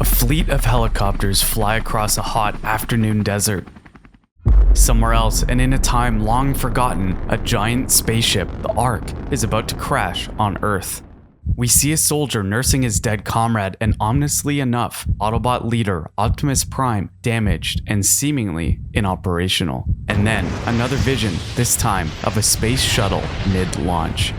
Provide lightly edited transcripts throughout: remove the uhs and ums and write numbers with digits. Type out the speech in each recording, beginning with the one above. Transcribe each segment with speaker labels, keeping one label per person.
Speaker 1: A fleet of helicopters fly across a hot afternoon desert. Somewhere else, and in a time long forgotten, a giant spaceship, the Ark, is about to crash on Earth. We see a soldier nursing his dead comrade, and ominously enough, Autobot leader Optimus Prime damaged and seemingly inoperational. And then another vision, this time of a space shuttle mid-launch.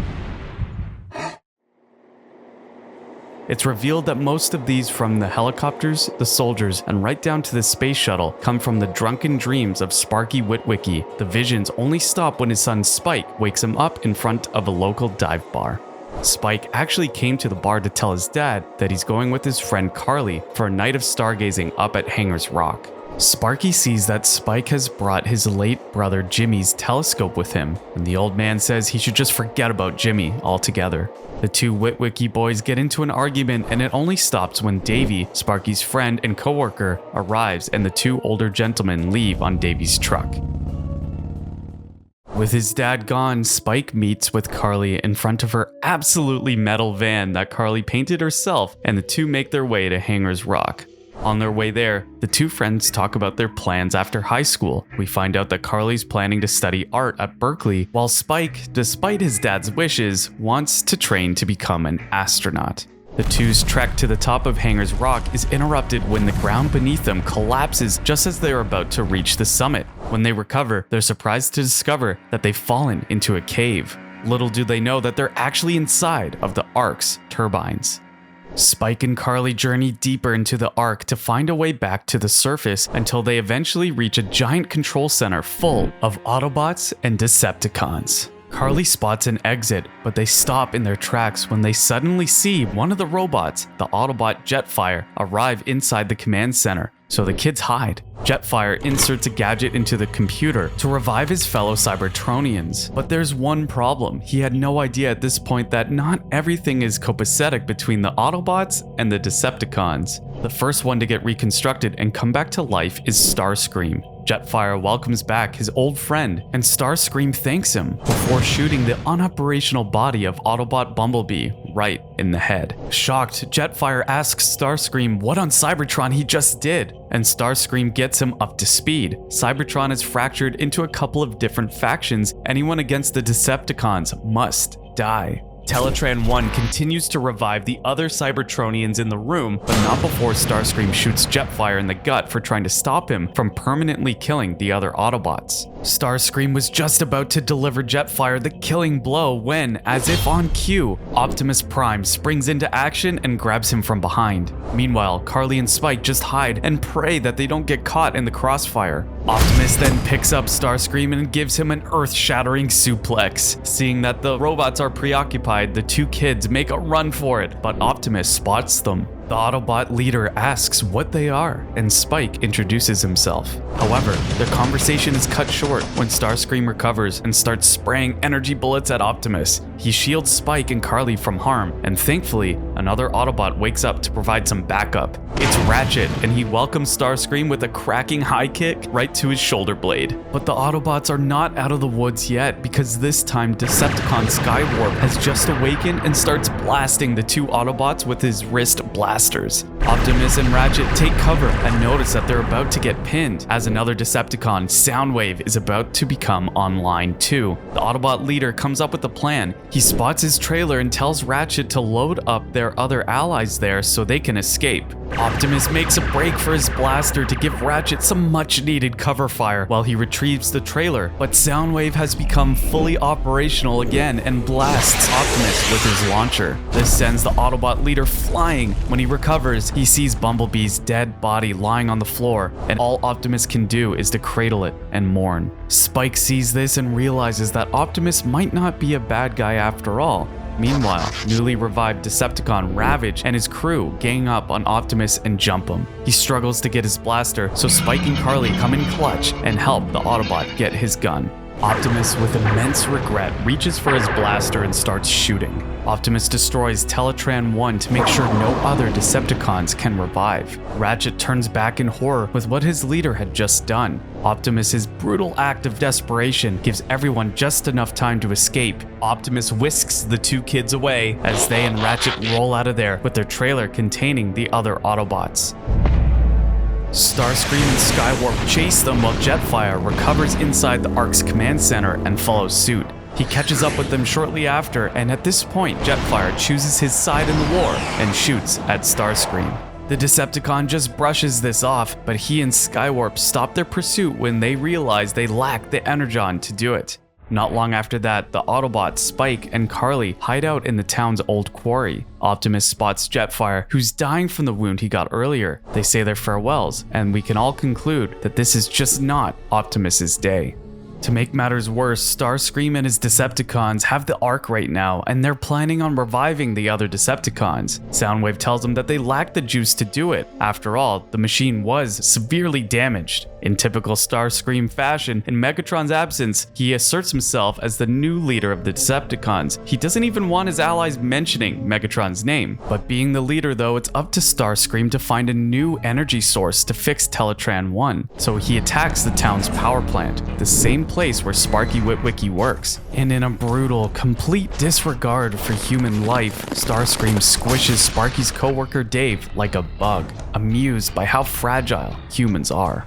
Speaker 1: It's revealed that most of these, from the helicopters, the soldiers, and right down to the space shuttle, come from the drunken dreams of Sparky Witwicky. The visions only stop when his son Spike wakes him up in front of a local dive bar. Spike actually came to the bar to tell his dad that he's going with his friend Carly for a night of stargazing up at Hangers Rock. Sparky sees that Spike has brought his late brother Jimmy's telescope with him, and the old man says he should just forget about Jimmy altogether. The two Witwicky boys get into an argument, and it only stops when Davey, Sparky's friend and coworker, arrives and the two older gentlemen leave on Davey's truck. With his dad gone, Spike meets with Carly in front of her absolutely metal van that Carly painted herself, and the two make their way to Hangers Rock. On their way there, the two friends talk about their plans after high school. We find out that Carly's planning to study art at Berkeley, while Spike, despite his dad's wishes, wants to train to become an astronaut. The two's trek to the top of Hangers Rock is interrupted when the ground beneath them collapses just as they are about to reach the summit. When they recover, they're surprised to discover that they've fallen into a cave. Little do they know that they're actually inside of the Ark's turbines. Spike and Carly journey deeper into the Ark to find a way back to the surface until they eventually reach a giant control center full of Autobots and Decepticons. Carly spots an exit, but they stop in their tracks when they suddenly see one of the robots, the Autobot Jetfire, arrive inside the command center. So the kids hide. Jetfire inserts a gadget into the computer to revive his fellow Cybertronians. But there's one problem. He had no idea at this point that not everything is copacetic between the Autobots and the Decepticons. The first one to get reconstructed and come back to life is Starscream. Jetfire welcomes back his old friend, and Starscream thanks him before shooting the unoperational body of Autobot Bumblebee right in the head. Shocked, Jetfire asks Starscream what on Cybertron he just did, and Starscream gets him up to speed. Cybertron is fractured into a couple of different factions. Anyone against the Decepticons must die. Teletran 1 continues to revive the other Cybertronians in the room, but not before Starscream shoots Jetfire in the gut for trying to stop him from permanently killing the other Autobots. Starscream was just about to deliver Jetfire the killing blow when, as if on cue, Optimus Prime springs into action and grabs him from behind. Meanwhile, Carly and Spike just hide and pray that they don't get caught in the crossfire. Optimus then picks up Starscream and gives him an earth-shattering suplex. Seeing that the robots are preoccupied, the two kids make a run for it, but Optimus spots them. The Autobot leader asks what they are, and Spike introduces himself. However, their conversation is cut short when Starscream recovers and starts spraying energy bullets at Optimus. He shields Spike and Carly from harm, and thankfully, another Autobot wakes up to provide some backup. It's Ratchet, and he welcomes Starscream with a cracking high kick right to his shoulder blade. But the Autobots are not out of the woods yet, because this time Decepticon Skywarp has just awakened and starts blasting the two Autobots with his wrist blasters. Optimus and Ratchet take cover and notice that they're about to get pinned, as another Decepticon, Soundwave, is about to become online too. The Autobot leader comes up with a plan. He spots his trailer and tells Ratchet to load up their other allies there so they can escape. Optimus makes a break for his blaster to give Ratchet some much-needed cover fire while he retrieves the trailer, but Soundwave has become fully operational again and blasts Optimus with his launcher. This sends the Autobot leader flying. When he recovers, he sees Bumblebee's dead body lying on the floor, and all Optimus can do is to cradle it and mourn. Spike sees this and realizes that Optimus might not be a bad guy after all. Meanwhile, newly revived Decepticon Ravage and his crew gang up on Optimus and jump him. He struggles to get his blaster, so Spike and Carly come in clutch and help the Autobot get his gun. Optimus, with immense regret, reaches for his blaster and starts shooting. Optimus destroys Teletran 1 to make sure no other Decepticons can revive. Ratchet turns back in horror with what his leader had just done. Optimus's brutal act of desperation gives everyone just enough time to escape. Optimus whisks the two kids away as they and Ratchet roll out of there with their trailer containing the other Autobots. Starscream and Skywarp chase them while Jetfire recovers inside the Ark's command center and follows suit. He catches up with them shortly after, and at this point, Jetfire chooses his side in the war and shoots at Starscream. The Decepticon just brushes this off, but he and Skywarp stop their pursuit when they realize they lack the Energon to do it. Not long after that, the Autobots, Spike and Carly, hide out in the town's old quarry. Optimus spots Jetfire, who's dying from the wound he got earlier. They say their farewells, and we can all conclude that this is just not Optimus's day. To make matters worse, Starscream and his Decepticons have the Ark right now, and they're planning on reviving the other Decepticons. Soundwave tells them that they lack the juice to do it. After all, the machine was severely damaged. In typical Starscream fashion, in Megatron's absence, he asserts himself as the new leader of the Decepticons. He doesn't even want his allies mentioning Megatron's name. But being the leader though, it's up to Starscream to find a new energy source to fix Teletran 1. So he attacks the town's power plant, the same place where Sparky Witwicky works. And in a brutal, complete disregard for human life, Starscream squishes Sparky's coworker Dave like a bug, amused by how fragile humans are.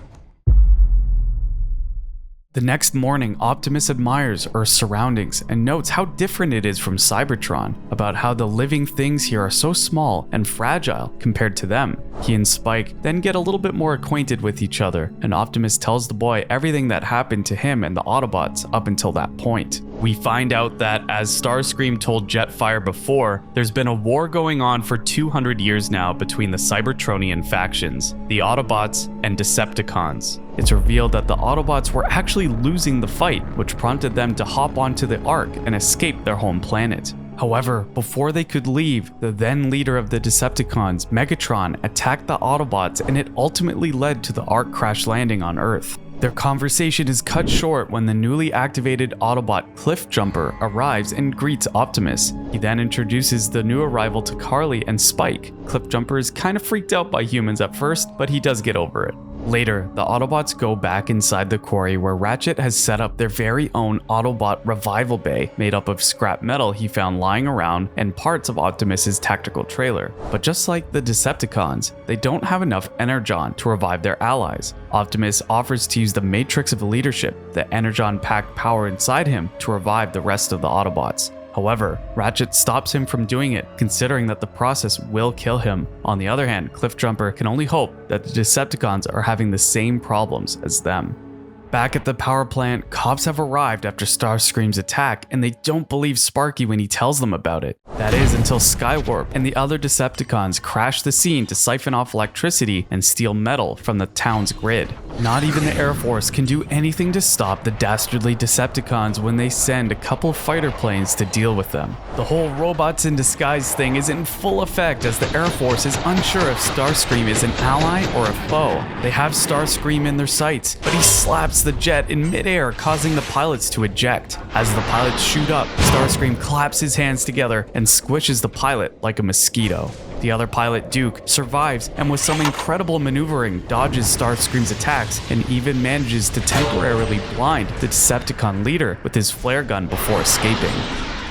Speaker 1: The next morning, Optimus admires Earth's surroundings and notes how different it is from Cybertron, about how the living things here are so small and fragile compared to them. He and Spike then get a little bit more acquainted with each other, and Optimus tells the boy everything that happened to him and the Autobots up until that point. We find out that, as Starscream told Jetfire before, there's been a war going on for 200 years now between the Cybertronian factions, the Autobots and Decepticons. It's revealed that the Autobots were actually losing the fight, which prompted them to hop onto the Ark and escape their home planet. However, before they could leave, the then leader of the Decepticons, Megatron, attacked the Autobots, and it ultimately led to the Ark crash landing on Earth. Their conversation is cut short when the newly activated Autobot Cliffjumper arrives and greets Optimus. He then introduces the new arrival to Carly and Spike. Cliffjumper is kind of freaked out by humans at first, but he does get over it. Later, the Autobots go back inside the quarry where Ratchet has set up their very own Autobot revival bay made up of scrap metal he found lying around and parts of Optimus's tactical trailer. But just like the Decepticons, they don't have enough Energon to revive their allies. Optimus offers to use the Matrix of Leadership, the Energon-packed power inside him, to revive the rest of the Autobots. However, Ratchet stops him from doing it, considering that the process will kill him. On the other hand, Cliffjumper can only hope that the Decepticons are having the same problems as them. Back at the power plant, cops have arrived after Starscream's attack, and they don't believe Sparky when he tells them about it. That is until Skywarp and the other Decepticons crash the scene to siphon off electricity and steal metal from the town's grid. Not even the Air Force can do anything to stop the dastardly Decepticons when they send a couple fighter planes to deal with them. The whole robots in disguise thing is in full effect as the Air Force is unsure if Starscream is an ally or a foe. They have Starscream in their sights, but he slaps the jet in midair, causing the pilots to eject. As the pilots shoot up, Starscream claps his hands together and squishes the pilot like a mosquito. The other pilot, Duke, survives and with some incredible maneuvering dodges Starscream's attacks and even manages to temporarily blind the Decepticon leader with his flare gun before escaping.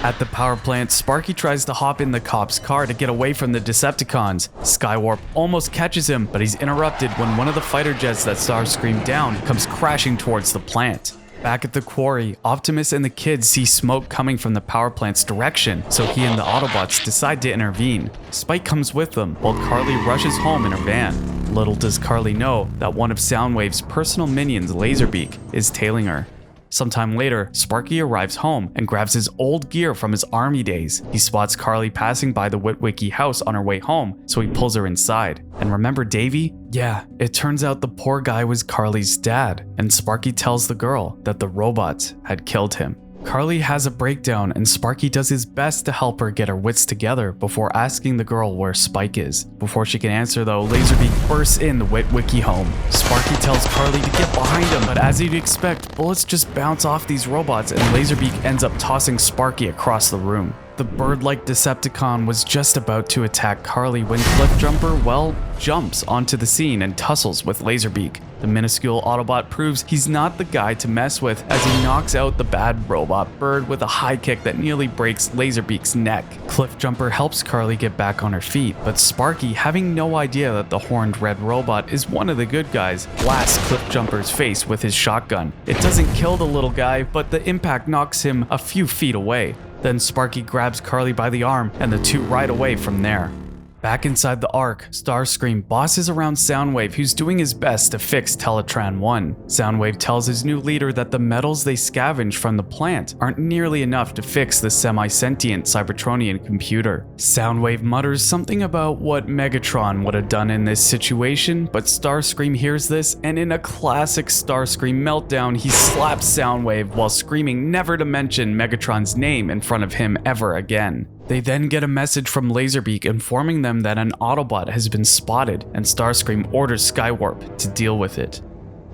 Speaker 1: At the power plant, Sparky tries to hop in the cop's car to get away from the Decepticons. Skywarp almost catches him, but he's interrupted when one of the fighter jets that Starscream downed comes crashing towards the plant. Back at the quarry, Optimus and the kids see smoke coming from the power plant's direction, so he and the Autobots decide to intervene. Spike comes with them, while Carly rushes home in her van. Little does Carly know that one of Soundwave's personal minions, Laserbeak, is tailing her. Sometime later, Sparky arrives home and grabs his old gear from his army days. He spots Carly passing by the Witwicky house on her way home, so he pulls her inside. And remember Davy? Yeah, it turns out the poor guy was Carly's dad, and Sparky tells the girl that the robots had killed him. Carly has a breakdown and Sparky does his best to help her get her wits together before asking the girl where Spike is. Before she can answer though, Laserbeak bursts in the Witwicky home. Sparky tells Carly to get behind him, but as you'd expect, bullets just bounce off these robots and Laserbeak ends up tossing Sparky across the room. The bird-like Decepticon was just about to attack Carly when Cliffjumper, well, jumps onto the scene and tussles with Laserbeak. The minuscule Autobot proves he's not the guy to mess with as he knocks out the bad robot bird with a high kick that nearly breaks Laserbeak's neck. Cliffjumper helps Carly get back on her feet, but Sparky, having no idea that the horned red robot is one of the good guys, blasts Cliffjumper's face with his shotgun. It doesn't kill the little guy, but the impact knocks him a few feet away. Then Sparky grabs Carly by the arm and the two ride away from there. Back inside the Ark, Starscream bosses around Soundwave, who's doing his best to fix Teletran 1. Soundwave tells his new leader that the metals they scavenge from the plant aren't nearly enough to fix the semi-sentient Cybertronian computer. Soundwave mutters something about what Megatron would have done in this situation, but Starscream hears this, and in a classic Starscream meltdown, he slaps Soundwave while screaming never to mention Megatron's name in front of him ever again. They then get a message from Laserbeak informing them that an Autobot has been spotted, and Starscream orders Skywarp to deal with it.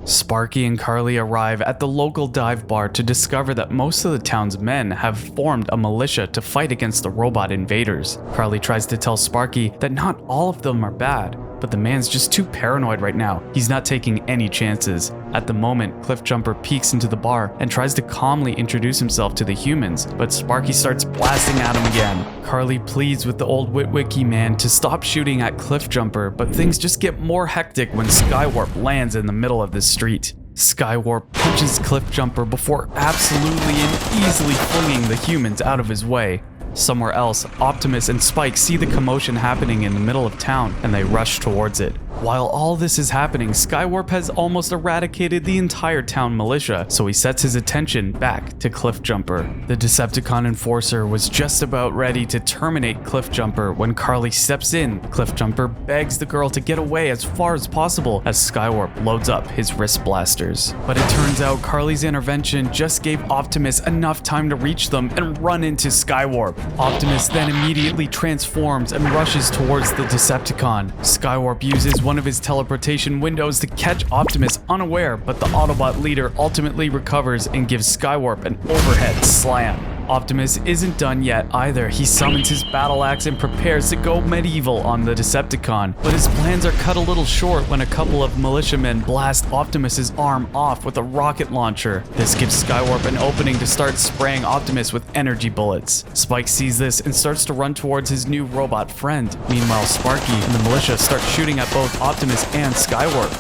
Speaker 1: Sparky and Carly arrive at the local dive bar to discover that most of the town's men have formed a militia to fight against the robot invaders. Carly tries to tell Sparky that not all of them are bad, but the man's just too paranoid right now. He's not taking any chances. At the moment, Cliffjumper peeks into the bar and tries to calmly introduce himself to the humans, but Sparky starts blasting at him again. Carly pleads with the old Witwicky man to stop shooting at Cliffjumper, but things just get more hectic when Skywarp lands in the middle of the street. Skywarp punches Cliffjumper before absolutely and easily flinging the humans out of his way. Somewhere else, Optimus and Spike see the commotion happening in the middle of town and they rush towards it. While all this is happening, Skywarp has almost eradicated the entire town militia, so he sets his attention back to Cliffjumper. The Decepticon enforcer was just about ready to terminate Cliffjumper when Carly steps in. Cliffjumper begs the girl to get away as far as possible as Skywarp loads up his wrist blasters. But it turns out Carly's intervention just gave Optimus enough time to reach them and run into Skywarp. Optimus then immediately transforms and rushes towards the Decepticon. Skywarp uses one of his teleportation windows to catch Optimus unaware, but the Autobot leader ultimately recovers and gives Skywarp an overhead slam. Optimus isn't done yet either. He summons his battle axe and prepares to go medieval on the Decepticon, but his plans are cut a little short when a couple of militiamen blast Optimus's arm off with a rocket launcher. This gives Skywarp an opening to start spraying Optimus with energy bullets. Spike sees this and starts to run towards his new robot friend. Meanwhile, Sparky and the militia start shooting at both Optimus and Skywarp.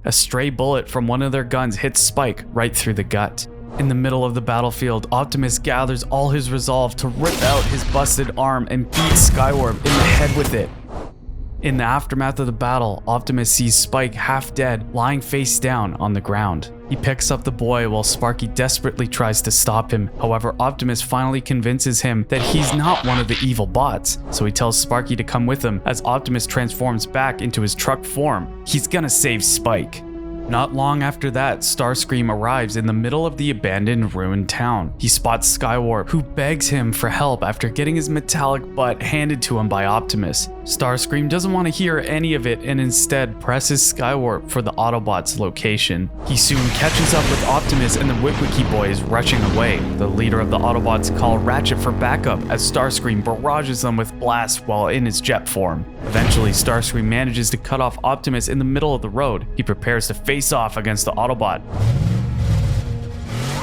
Speaker 1: A stray bullet from one of their guns hits Spike right through the gut. In the middle of the battlefield, Optimus gathers all his resolve to rip out his busted arm and beat Skywarp in the head with it. In the aftermath of the battle, Optimus sees Spike half dead, lying face down on the ground. He picks up the boy while Sparky desperately tries to stop him. However, Optimus finally convinces him that he's not one of the evil bots, so he tells Sparky to come with him as Optimus transforms back into his truck form. He's gonna save Spike. Not long after that, Starscream arrives in the middle of the abandoned ruined town. He spots Skywarp, who begs him for help after getting his metallic butt handed to him by Optimus. Starscream doesn't want to hear any of it and instead presses Skywarp for the Autobots' location. He soon catches up with Optimus and the Witwicky boys rushing away. The leader of the Autobots calls Ratchet for backup as Starscream barrages them with blasts while in his jet form. Eventually, Starscream manages to cut off Optimus in the middle of the road. He prepares to face off against the Autobot.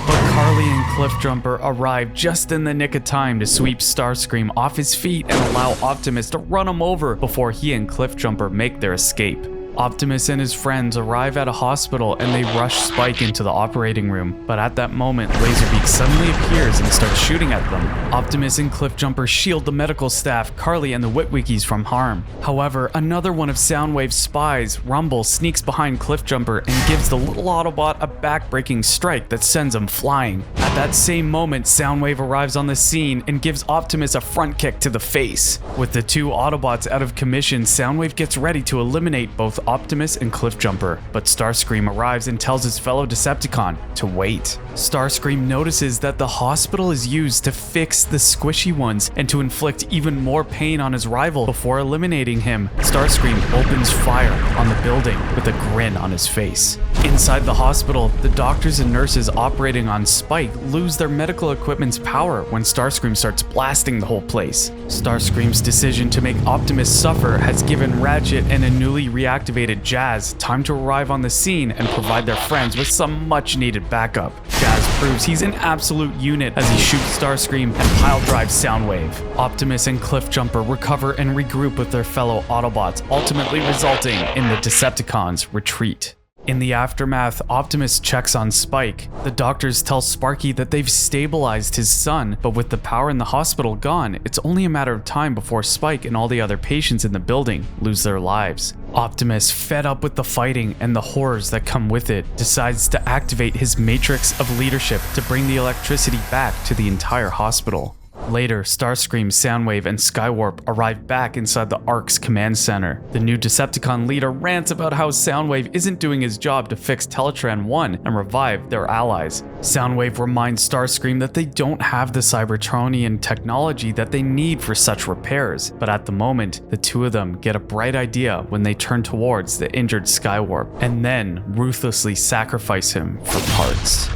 Speaker 1: But Carly and Cliffjumper arrive just in the nick of time to sweep Starscream off his feet and allow Optimus to run him over before he and Cliffjumper make their escape. Optimus and his friends arrive at a hospital and they rush Spike into the operating room, but at that moment, Laserbeak suddenly appears and starts shooting at them. Optimus and Cliffjumper shield the medical staff, Carly and the Witwickies from harm. However, another one of Soundwave's spies, Rumble, sneaks behind Cliffjumper and gives the little Autobot a back-breaking strike that sends him flying. At that same moment, Soundwave arrives on the scene and gives Optimus a front kick to the face. With the two Autobots out of commission, Soundwave gets ready to eliminate both Optimus and Cliffjumper, but Starscream arrives and tells his fellow Decepticon to wait. Starscream notices that the hospital is used to fix the squishy ones and to inflict even more pain on his rival before eliminating him. Starscream opens fire on the building with a grin on his face. Inside the hospital, the doctors and nurses operating on Spike lose their medical equipment's power when Starscream starts blasting the whole place. Starscream's decision to make Optimus suffer has given Ratchet and a newly reactivated Jazz time to arrive on the scene and provide their friends with some much needed backup. Jazz proves he's an absolute unit as he shoots Starscream and pile drives Soundwave. Optimus and Cliffjumper recover and regroup with their fellow Autobots, ultimately resulting in the Decepticons' retreat. In the aftermath, Optimus checks on Spike. The doctors tell Sparky that they've stabilized his son, but with the power in the hospital gone, it's only a matter of time before Spike and all the other patients in the building lose their lives. Optimus, fed up with the fighting and the horrors that come with it, decides to activate his matrix of leadership to bring the electricity back to the entire hospital. Later, Starscream, Soundwave, and Skywarp arrive back inside the ARC's command center. The new Decepticon leader rants about how Soundwave isn't doing his job to fix Teletran 1 and revive their allies. Soundwave reminds Starscream that they don't have the Cybertronian technology that they need for such repairs, but at the moment, the two of them get a bright idea when they turn towards the injured Skywarp, and then ruthlessly sacrifice him for parts.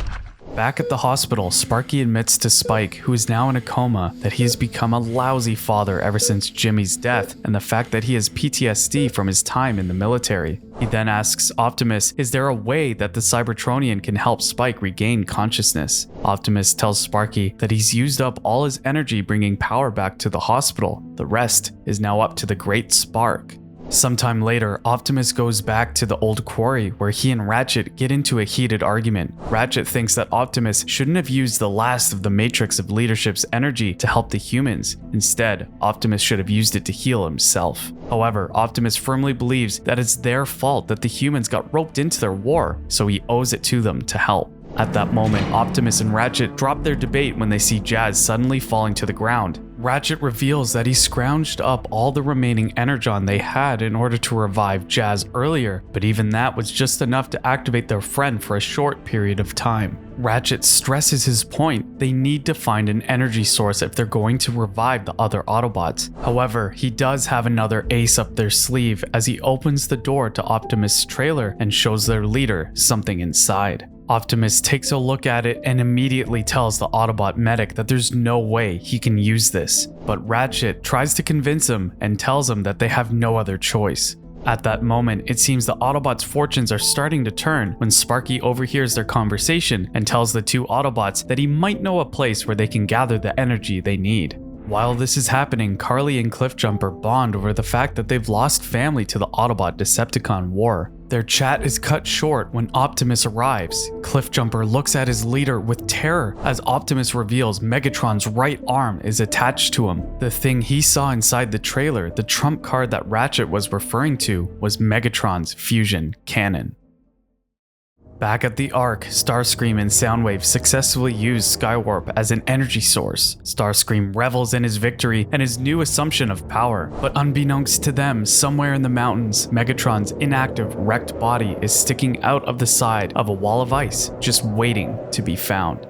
Speaker 1: Back at the hospital, Sparky admits to Spike, who is now in a coma, that he has become a lousy father ever since Jimmy's death and the fact that he has PTSD from his time in the military. He then asks Optimus, is there a way that the Cybertronian can help Spike regain consciousness? Optimus tells Sparky that he's used up all his energy bringing power back to the hospital. The rest is now up to the Great Spark. Sometime later, Optimus goes back to the old quarry where he and Ratchet get into a heated argument. Ratchet thinks that Optimus shouldn't have used the last of the Matrix of Leadership's energy to help the humans. Instead, Optimus should have used it to heal himself. However, Optimus firmly believes that it's their fault that the humans got roped into their war, so he owes it to them to help. At that moment, Optimus and Ratchet drop their debate when they see Jazz suddenly falling to the ground. Ratchet reveals that he scrounged up all the remaining Energon they had in order to revive Jazz earlier, but even that was just enough to activate their friend for a short period of time. Ratchet stresses his point: they need to find an energy source if they're going to revive the other Autobots. However, he does have another ace up their sleeve as he opens the door to Optimus' trailer and shows their leader something inside. Optimus takes a look at it and immediately tells the Autobot medic that there's no way he can use this, but Ratchet tries to convince him and tells him that they have no other choice. At that moment, it seems the Autobots' fortunes are starting to turn when Sparky overhears their conversation and tells the two Autobots that he might know a place where they can gather the energy they need. While this is happening, Carly and Cliffjumper bond over the fact that they've lost family to the Autobot-Decepticon war. Their chat is cut short when Optimus arrives. Cliffjumper looks at his leader with terror as Optimus reveals Megatron's right arm is attached to him. The thing he saw inside the trailer, the trump card that Ratchet was referring to, was Megatron's fusion cannon. Back at the Ark, Starscream and Soundwave successfully use Skywarp as an energy source. Starscream revels in his victory and his new assumption of power, but unbeknownst to them, somewhere in the mountains, Megatron's inactive, wrecked body is sticking out of the side of a wall of ice, just waiting to be found.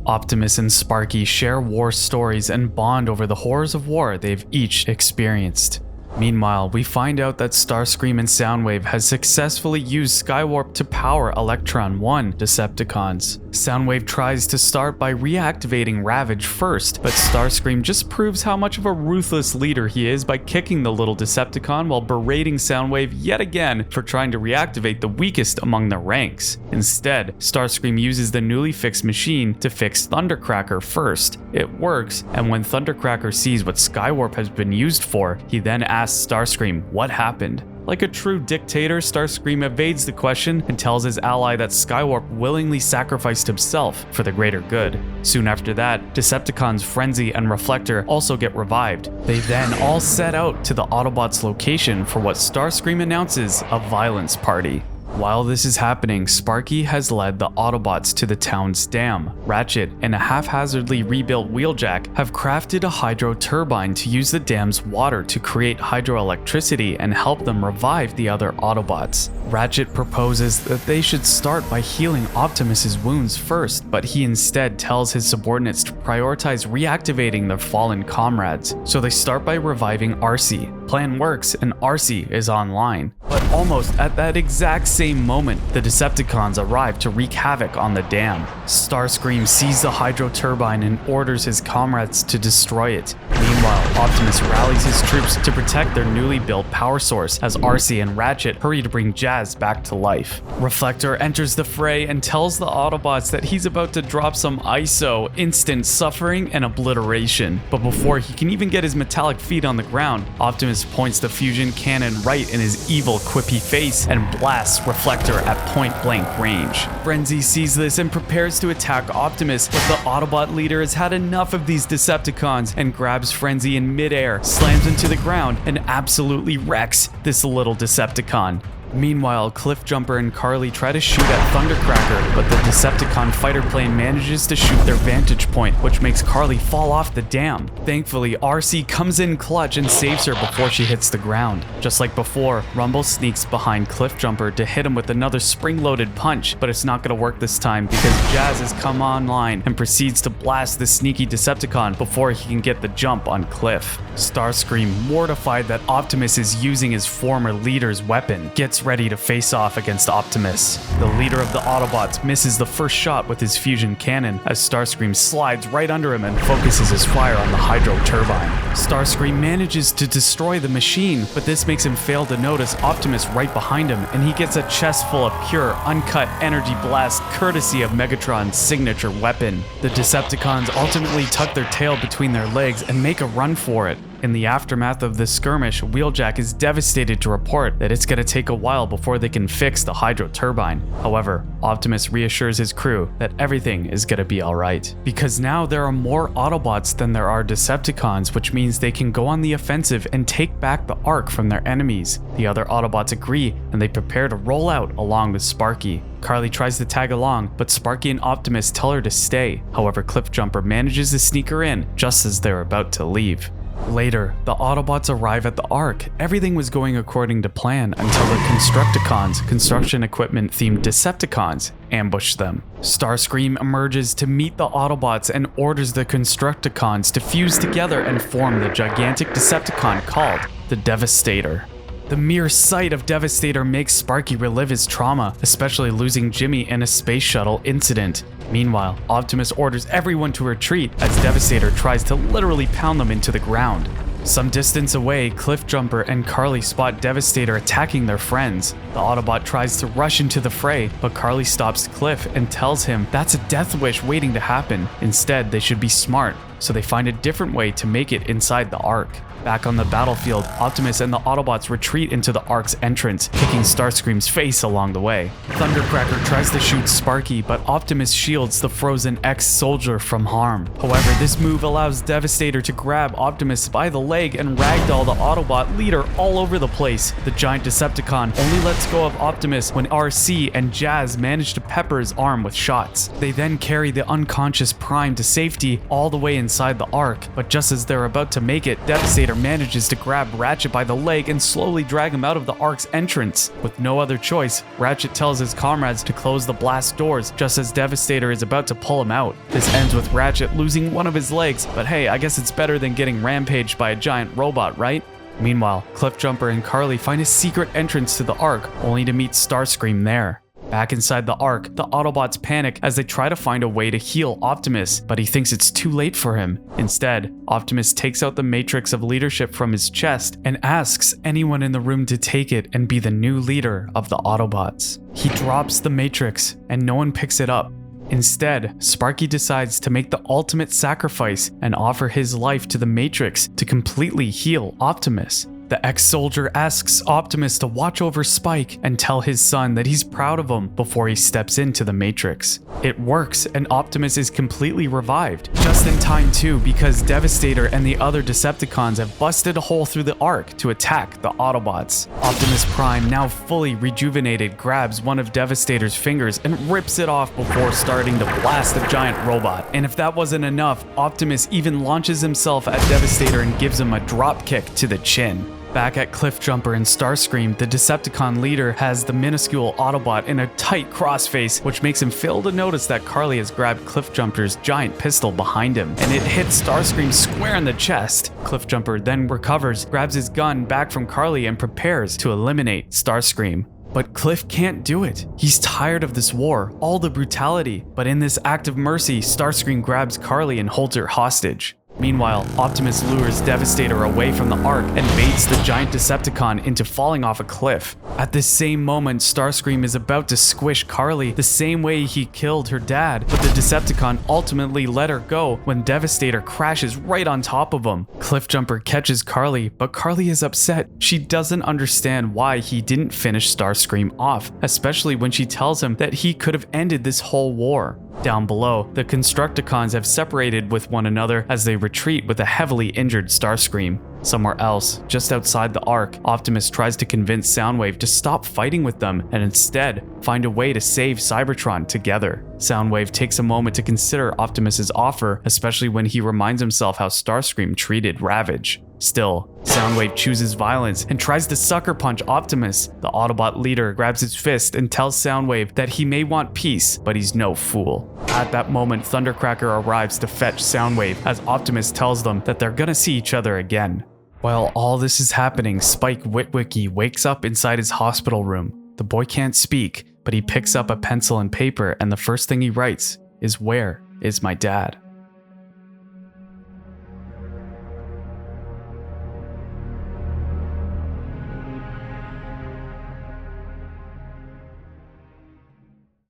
Speaker 1: Optimus and Sparky share war stories and bond over the horrors of war they've each experienced. Meanwhile, we find out that Starscream and Soundwave has successfully used Skywarp to power Electron 1 Decepticons. Soundwave tries to start by reactivating Ravage first, but Starscream just proves how much of a ruthless leader he is by kicking the little Decepticon while berating Soundwave yet again for trying to reactivate the weakest among their ranks. Instead, Starscream uses the newly fixed machine to fix Thundercracker first. It works, and when Thundercracker sees what Skywarp has been used for, he then asks Starscream what happened. Like a true dictator, Starscream evades the question and tells his ally that Skywarp willingly sacrificed himself for the greater good. Soon after that, Decepticons Frenzy and Reflector also get revived. They then all set out to the Autobots' location for what Starscream announces a violence party. While this is happening, Sparky has led the Autobots to the town's dam. Ratchet and a haphazardly rebuilt Wheeljack have crafted a hydro turbine to use the dam's water to create hydroelectricity and help them revive the other Autobots. Ratchet proposes that they should start by healing Optimus's wounds first, but he instead tells his subordinates to prioritize reactivating their fallen comrades. So they start by reviving Arcee. Plan works and Arcee is online. But almost at that exact same moment, the Decepticons arrive to wreak havoc on the dam. Starscream sees the hydro turbine and orders his comrades to destroy it. Meanwhile, Optimus rallies his troops to protect their newly built power source as Arcee and Ratchet hurry to bring Jazz back to life. Reflector enters the fray and tells the Autobots that he's about to drop some ISO, instant suffering and obliteration. But before he can even get his metallic feet on the ground, Optimus points the fusion cannon right in his evil quippy face and blasts Reflector at point-blank range. Frenzy sees this and prepares to attack Optimus, but the Autobot leader has had enough of these Decepticons and grabs Frenzy in midair, slams into the ground, and absolutely wrecks this little Decepticon. Meanwhile, Cliffjumper and Carly try to shoot at Thundercracker, but the Decepticon fighter plane manages to shoot their vantage point, which makes Carly fall off the dam. Thankfully, Arcee comes in clutch and saves her before she hits the ground. Just like before, Rumble sneaks behind Cliffjumper to hit him with another spring-loaded punch, but it's not going to work this time because Jazz has come online and proceeds to blast the sneaky Decepticon before he can get the jump on Cliff. Starscream, mortified that Optimus is using his former leader's weapon, gets ready to face off against Optimus. The leader of the Autobots misses the first shot with his fusion cannon as Starscream slides right under him and focuses his fire on the hydro turbine. Starscream manages to destroy the machine, but this makes him fail to notice Optimus right behind him, and he gets a chest full of pure, uncut energy blast courtesy of Megatron's signature weapon. The Decepticons ultimately tuck their tail between their legs and make a run for it. In the aftermath of this skirmish, Wheeljack is devastated to report that it's going to take a while before they can fix the hydro turbine. However, Optimus reassures his crew that everything is going to be alright. Because now there are more Autobots than there are Decepticons, which means they can go on the offensive and take back the Ark from their enemies. The other Autobots agree, and they prepare to roll out along with Sparky. Carly tries to tag along, but Sparky and Optimus tell her to stay. However, Cliffjumper manages to sneak her in just as they're about to leave. Later, the Autobots arrive at the Ark. Everything was going according to plan until the Constructicons, construction equipment themed Decepticons, ambush them. Starscream emerges to meet the Autobots and orders the Constructicons to fuse together and form the gigantic Decepticon called the Devastator. The mere sight of Devastator makes Sparky relive his trauma, especially losing Jimmy in a space shuttle incident. Meanwhile, Optimus orders everyone to retreat as Devastator tries to literally pound them into the ground. Some distance away, Cliffjumper and Carly spot Devastator attacking their friends. The Autobot tries to rush into the fray, but Carly stops Cliff and tells him that's a death wish waiting to happen. Instead, they should be smart, so they find a different way to make it inside the Ark. Back on the battlefield, Optimus and the Autobots retreat into the Ark's entrance, kicking Starscream's face along the way. Thundercracker tries to shoot Sparky, but Optimus shields the frozen ex-soldier from harm. However, this move allows Devastator to grab Optimus by the leg and ragdoll the Autobot leader all over the place. The giant Decepticon only lets go of Optimus when Arcee and Jazz manage to pepper his arm with shots. They then carry the unconscious Prime to safety all the way inside the Ark, but just as they're about to make it, Devastator manages to grab Ratchet by the leg and slowly drag him out of the Ark's entrance. With no other choice, Ratchet tells his comrades to close the blast doors just as Devastator is about to pull him out. This ends with Ratchet losing one of his legs, but hey, I guess it's better than getting rampaged by a giant robot, right? Meanwhile, Cliffjumper and Carly find a secret entrance to the Ark, only to meet Starscream there. Back inside the Ark, the Autobots panic as they try to find a way to heal Optimus, but he thinks it's too late for him. Instead, Optimus takes out the matrix of leadership from his chest and asks anyone in the room to take it and be the new leader of the Autobots. He drops the matrix and no one picks it up. Instead, Sparky decides to make the ultimate sacrifice and offer his life to the Matrix to completely heal Optimus. The ex-soldier asks Optimus to watch over Spike and tell his son that he's proud of him before he steps into the Matrix. It works, and Optimus is completely revived. Just in time too, because Devastator and the other Decepticons have busted a hole through the Ark to attack the Autobots. Optimus Prime, now fully rejuvenated, grabs one of Devastator's fingers and rips it off before starting to blast the giant robot. And if that wasn't enough, Optimus even launches himself at Devastator and gives him a drop kick to the chin. Back at Cliffjumper and Starscream, the Decepticon leader has the minuscule Autobot in a tight crossface, which makes him fail to notice that Carly has grabbed Cliffjumper's giant pistol behind him, and it hits Starscream square in the chest. Cliffjumper then recovers, grabs his gun back from Carly, and prepares to eliminate Starscream. But Cliff can't do it. He's tired of this war, all the brutality. But in this act of mercy, Starscream grabs Carly and holds her hostage. Meanwhile, Optimus lures Devastator away from the Ark and baits the giant Decepticon into falling off a cliff. At this same moment, Starscream is about to squish Carly the same way he killed her dad, but the Decepticon ultimately let her go when Devastator crashes right on top of him. Cliffjumper catches Carly, but Carly is upset. She doesn't understand why he didn't finish Starscream off, especially when she tells him that he could have ended this whole war. Down below, the Constructicons have separated with one another as they retreat with a heavily injured Starscream. Somewhere else, just outside the Ark, Optimus tries to convince Soundwave to stop fighting with them and instead find a way to save Cybertron together. Soundwave takes a moment to consider Optimus's offer, especially when he reminds himself how Starscream treated Ravage. Still, Soundwave chooses violence and tries to sucker punch Optimus. The Autobot leader grabs his fist and tells Soundwave that he may want peace, but he's no fool. At that moment, Thundercracker arrives to fetch Soundwave as Optimus tells them that they're gonna see each other again. While all this is happening, Spike Witwicky wakes up inside his hospital room. The boy can't speak, but he picks up a pencil and paper, and the first thing he writes is, "Where is my dad?"